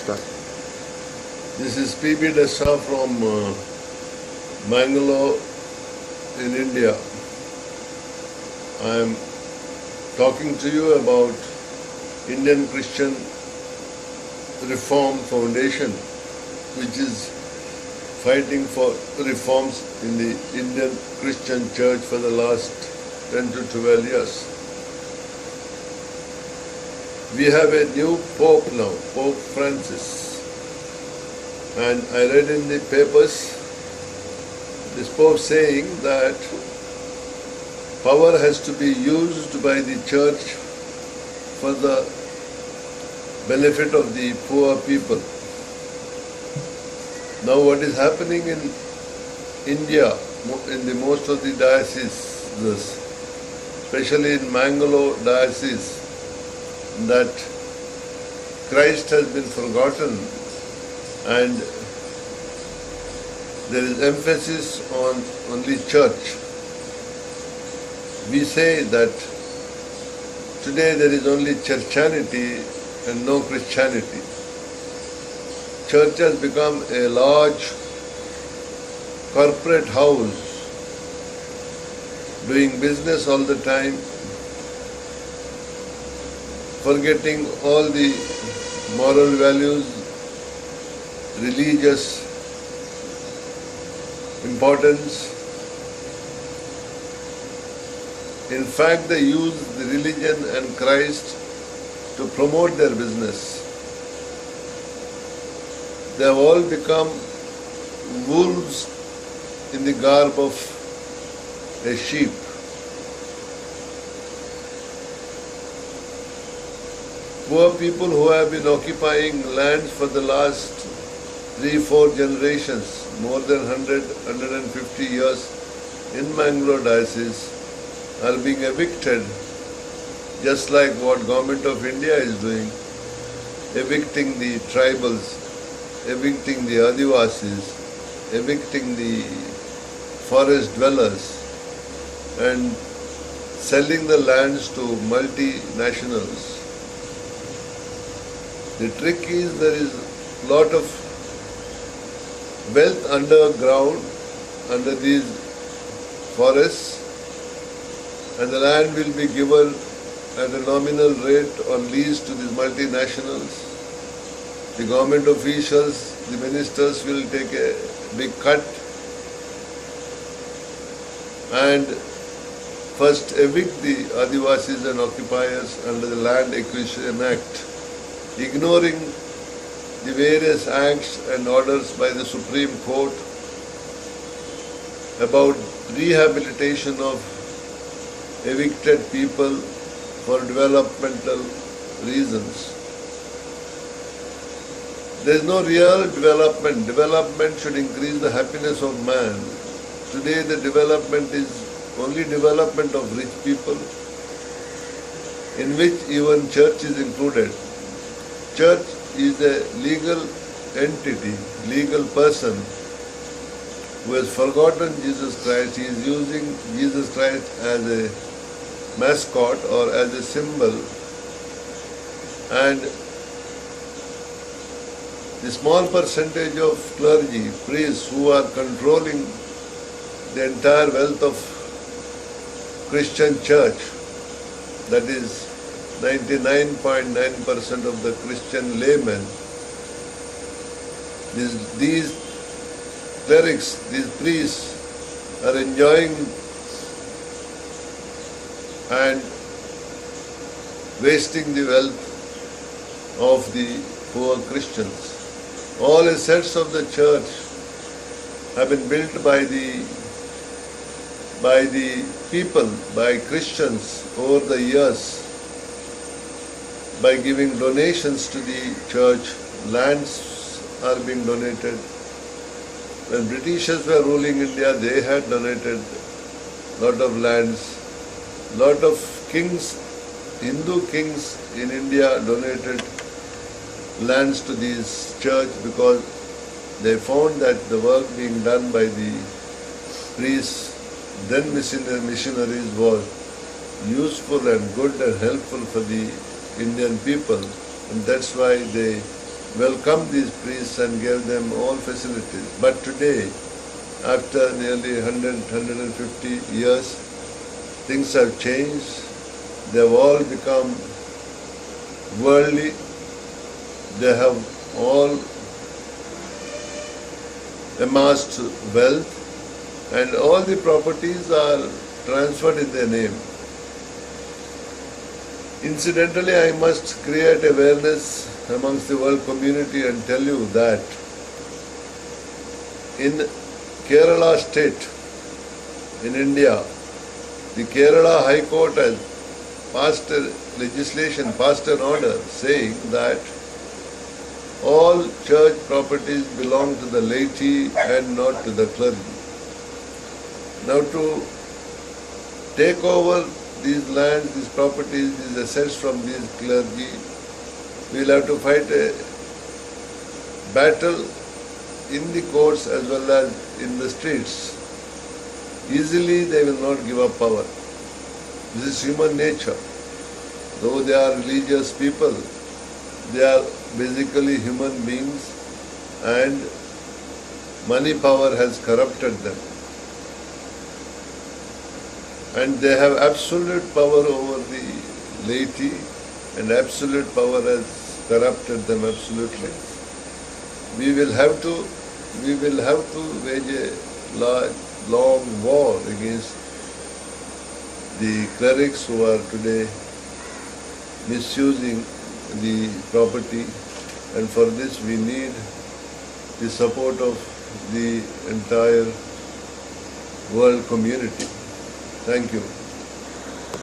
नमस्कार. This is P.B. Dessa from Bangalore in India. I am talking to you about Indian Christian Reform Foundation, which is fighting for reforms in the Indian Christian Church for the last 10 to 12 years. We have a new Pope now, Pope Francis. And I read in the papers this Pope saying that power has to be used by the church for the benefit of the poor people. Now what is happening in India, in the most of the dioceses, especially in Bangalore diocese, that Christ has been forgotten and there is emphasis on only church. We say that today there is only churchianity and no Christianity. Church has become a large corporate house, doing business all the time, forgetting all the moral values, religious importance. In fact, they use the religion and Christ to promote their business. They have all become wolves in the garb of a sheep. Poor people who have been occupying lands for the last 3-4 generations, more than 100-150 years in Bangalore diocese, are being evicted, just like what Government of India is doing, evicting the tribals, evicting the Adivasis, evicting the forest dwellers, and selling the lands to multinationals. The trick is there is a lot of wealth underground, under these forests, and the land will be given at a nominal rate on lease to these multinationals. The government officials, the ministers will take a big cut and first evict the Adivasis and occupiers under the Land Acquisition Act, ignoring the various acts and orders by the Supreme Court about rehabilitation of evicted people for developmental reasons. There is no real development. Development should increase the happiness of man. Today the development is only development of rich people, in which even church is included. Church is a legal entity, legal person who has forgotten Jesus Christ. He is using Jesus Christ as a mascot or as a symbol, and the small percentage of clergy, priests who are controlling the entire wealth of Christian church, that is 99.9% of the Christian laymen, these clerics, these priests are enjoying and wasting the wealth of the poor Christians. All assets of the church have been built by the people, by Christians over the years, by giving donations to the church. Lands are being donated. When Britishers were ruling India, they had donated lot of lands. Lot of kings, Hindu kings in India donated lands to this church because they found that the work being done by the priests, then missionaries, was useful and good and helpful for the Indian people, and that's why they welcomed these priests and gave them all facilities. But today, after nearly 100, 150 years, things have changed. They've all become worldly. They have all amassed wealth, and all the properties are transferred in their name. Incidentally, I must create awareness amongst the world community and tell you that in Kerala state, in India, the Kerala High Court has passed a legislation, passed an order saying that all church properties belong to the laity and not to the clergy. Now to take over these lands, these properties, these assets from these clergy, we'll have to fight a battle in the courts as well as in the streets. Easily they will not give up power. This is human nature. Though they are religious people, they are basically human beings, and money power has corrupted them. And they have absolute power over the laity, and absolute power has corrupted them absolutely. We will have to wage a long war against the clerics who are today misusing the property, and for this we need the support of the entire world community. Thank you.